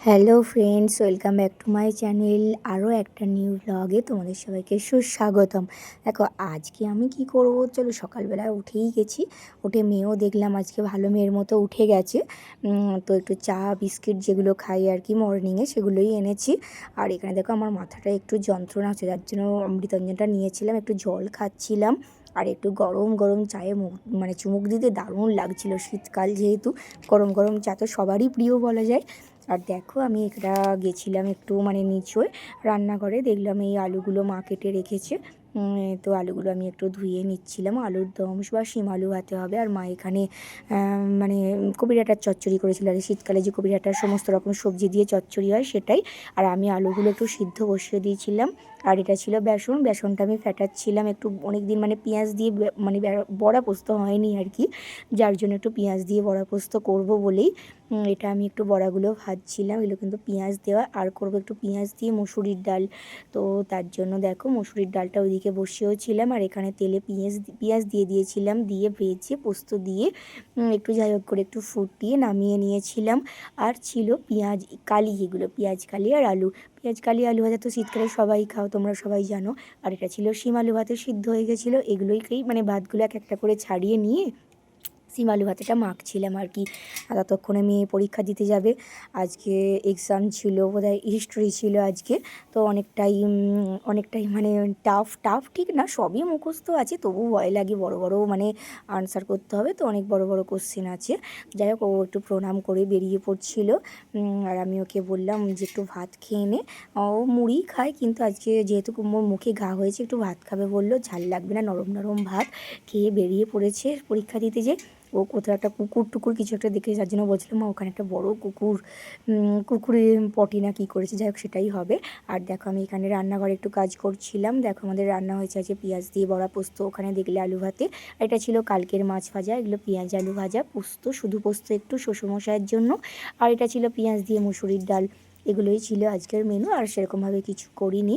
Hello friends, welcome back to my channel. আরও একটা new ব্লগে তোমাদের সবাইকে সুস্বাগতম। দেখো আজকে আমি কি করব, চলো সকালবেলায় উঠেই গেছি। উঠে মেয়েও দেখলাম আজকে ভালো মেয়ের মতো উঠে গেছে। তো একটু চা বিস্কিট যেগুলো খাই আর কি মর্নিংয়ে, সেগুলোই এনেছি। আর এখানে দেখো আমার মাথাটা একটু যন্ত্রণা হচ্ছে, যার জন্য অমৃতাঞ্জনটা নিয়েছিলাম, একটু জল খাচ্ছিলাম। আর একটু গরম গরম চায়ে চুমুক দিতে দারুণ লাগছিল। শীতকাল যেহেতু গরম গরম চা তো সবারই প্রিয় বলা যায়। আর দেখো আমি এটা গেছিলাম একটু নিচয় রান্নাঘরে, দেখলাম এই আলুগুলো মা কেটে রেখেছে। তো আলুগুলো আমি একটু ধুয়ে নিচ্ছিলাম। আলুর দম বা শিম আলু ভাতে হবে। আর মা এখানে কবি ডাঁটার চচ্চড়ি করেছিল, আর শীতকালে যে কবি ডাঁটার সমস্ত রকম সবজি দিয়ে চচ্চড়ি হয় সেটাই। আর আমি আলুগুলো একটু সিদ্ধ বসিয়ে দিয়েছিলাম। আর এটা ছিল বেসনটা আমি ফেটাচ্ছিলাম একটু। অনেক দিন পেঁয়াজ দিয়ে বড়া পোস্ত হয়নি আর কি, যার জন্য একটু পেঁয়াজ দিয়ে বড়া পোস্ত করবো বলেই এটা আমি একটু বড়াগুলো ভাজছিলাম। এগুলো কিন্তু পেঁয়াজ দেওয়া, আর করবো একটু পেঁয়াজ দিয়ে মুসুরির ডাল। তো তার জন্য দেখো মুসুরির ডালটা ওইদিকে বসিয়েও ছিলাম, আর এখানে তেলে পেঁয়াজ দিয়ে দিয়েছিলাম, দিয়ে ভেজে পোস্ত দিয়ে একটু যাই হোক করে একটু ফুটিয়ে নামিয়ে নিয়েছিলাম। আর ছিল পেঁয়াজ কালি, এগুলো পেঁয়াজ কালি আর আলু। পেঁয়াজ কালি আলু ভাজা তো শীতকালে সবাই খাও, তোমরা সবাই জানো। আর এটা ছিল শিম আলু ভাতে, সিদ্ধ হয়ে গেছিলো। এগুলোকেই ভাতগুলো এক একটা করে ছাড়িয়ে নিয়ে শিম আলু ভাতেটা মাখছিলাম আর কি। আর ততক্ষণে মেয়ে পরীক্ষা দিতে যাবে। আজকে এক্সাম ছিল, বোধহয় হিস্ট্রি ছিল আজকে। তো অনেকটাই টাফ ঠিক না, সবই মুখস্থ আছে, তবু ভয় লাগে। বড় বড় আনসার করতে হবে, তো অনেক বড় বড় কোশ্চেন আছে। যাই হোক, ও একটু প্রণাম করে বেরিয়ে পড়ছিল। আর আমি ওকে বললাম যে একটু ভাত খেয়ে নে। ও মুড়ি খায়, কিন্তু আজকে যেহেতু ওর মুখে ঘা হয়েছে একটু ভাত খাবে বললো, ঝাল লাগবে না, নরম নরম ভাত খেয়ে বেরিয়ে পড়েছে পরীক্ষা দিতে। যে ও কোথাও একটা কুকুর কিছু একটা দেখে, যার জন্য বলছিলাম মা ওখানে একটা বড় কুকুরে পটি না কি করেছে, যাই হোক সেটাই হবে। আর দেখো আমি এখানে রান্নাঘরে একটু কাজ করছিলাম। দেখো আমাদের রান্না হয়েছে আজকে পেঁয়াজ দিয়ে বড়া পোস্ত, ওখানে দেখলে আলু ভাতে। আর এটা ছিল কালকের মাছ ভাজা, এগুলো পেঁয়াজ আলু ভাজা, পোস্ত, শুধু পোস্ত একটু শ্বশুরমশাইয়ের জন্য। আর এটা ছিল পেঁয়াজ দিয়ে মুসুরির ডাল। এগুলোই ছিল আজকের মেনু, আর সেরকমভাবে কিছু করিনি।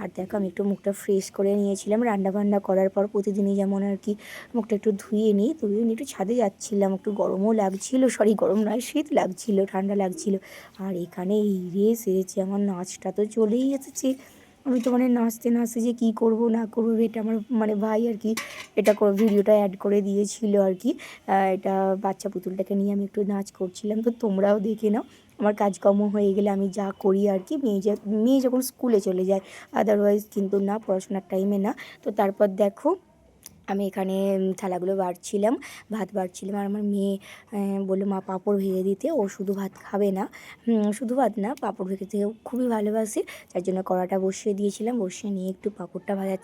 আর দেখো আমি একটু মুখটা ফ্রেশ করে নিয়েছিলাম রান্নাবান্না করার পর। প্রতিদিনই যেমন আর কি মুখটা একটু ধুয়ে নিই একটু ছাদে যাচ্ছিলাম, একটু গরমও লাগছিল, গরম নয়, শীত লাগছিল, ঠান্ডা লাগছিল। আর এখানে এই রে সেরেছে, আমার নাচটা তো চলেই এসেছে। আমি তো নাচতে নাচতে যে কী করবো না করবো, এটা আমার ভাই আর কি এটা ভিডিওটা অ্যাড করে দিয়েছিল আর কি। এটা বাচ্চা পুতুলটাকে নিয়ে আমি একটু নাচ করছিলাম, তো তোমরাও দেখে নাও। আমার কাজকর্ম হয়ে গেলে আমি যা করি আর কি, মেয়ে যখন স্কুলে চলে যায়, আদারওয়াইজ কিন্তু না, পড়াশোনার টাইমে না। তো তারপর দেখো আমি এখানে থালাগুলো ভাত বাড়ছিলাম। আর আমার মেয়ে বললো মা পাঁপড় ভেজে দিতে। ও শুধু ভাত খাবে না, শুধু ভাত না, পাঁপড় ভেজেতেও খুবই ভালোবাসে। যার জন্য কড়াটা বসিয়ে দিয়েছিলাম, বসিয়ে নিয়ে একটু পাঁপড়টা ভাজার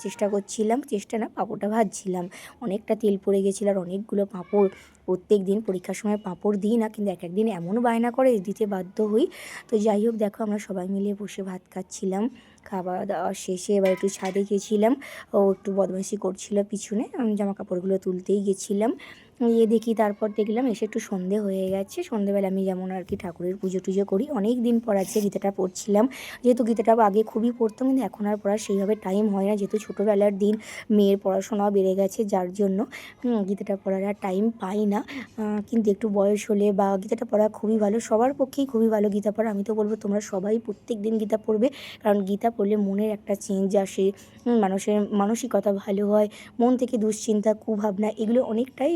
চেষ্টা না, পাঁপড়টা ভাজছিলাম। অনেকটা তেল পড়ে গেছিলো, আর অনেকগুলো পাঁপড়। প্রত্যেক দিন পরীক্ষার সময় পাঁপড় দিই না, কিন্তু এক একদিন এমন বায়না করে দিতে বাধ্য হই। তো যাই হোক, দেখো আমরা সবাই মিলে বসে ভাত খাচ্ছিলাম। খাওয়া দাওয়া শেষে এবার একটু ছাদে গেছিলাম। ও একটু বদমাইশি করছিল পিছনে, আমি জামা কাপড়গুলো তুলতেই গেছিলাম। দেখি, তারপর দেখলাম এসে একটু সন্ধে হয়ে গেছে। সন্ধেবেলা আমি যেমন আর কি ঠাকুরের পুজো টুজো করি, অনেক দিন পর আছে গীতাটা পড়ছিলাম। যেহেতু গীতাটা আগে খুবই পড়তাম, কিন্তু এখন আর পড়ার সেইভাবে টাইম হয় না, যেহেতু ছোটোবেলার দিন, মেয়ের পড়াশোনাও বেড়ে গেছে, যার জন্য গীতাটা পড়ার আর টাইম পাই না। কিন্তু একটু বয়স হলে বা গীতাটা পড়া খুবই ভালো, সবার পক্ষেই খুবই ভালো গীতা পড়া। আমি তো বলবো তোমরা সবাই প্রত্যেক দিন গীতা পড়বে, কারণ গীতা পড়লে মনের একটা চেঞ্জ আসে, মানুষের মানসিকতা ভালো হয়, মন থেকে দুশ্চিন্তা কুভাবনা এগুলো অনেকটাই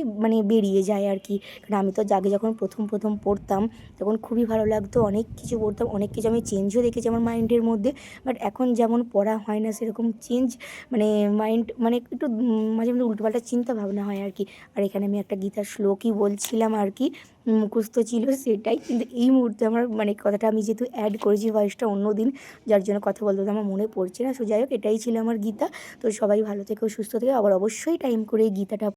বেরিয়ে যায় আর কি। কারণ আমি তো আগে যখন প্রথম পড়তাম, তখন খুবই ভালো লাগতো, অনেক কিছু পড়তাম, অনেক কিছু আমি চেঞ্জও দেখেছি আমার মাইন্ডের মধ্যে। বাট এখন যেমন পড়া হয় না, সেরকম চেঞ্জ মাইন্ড একটু মাঝে মাঝে উল্টোপাল্টা চিন্তা ভাবনা হয় আর কি। আর এখানে আমি একটা গীতার শ্লোকই বলছিলাম আর কি, মুখস্থ ছিল সেটাই, কিন্তু এই মুহূর্তে আমার কথাটা আমি যেহেতু অ্যাড করেছি ভয়েসটা অন্য দিন, যার জন্য কথা বলতে আমার মনে পড়ছে না। সো যাই হোক, এটাই ছিল আমার গীতা। তো সবাই ভালো থেকো, সুস্থ থেকো, আবার অবশ্যই টাইম করে গীতাটা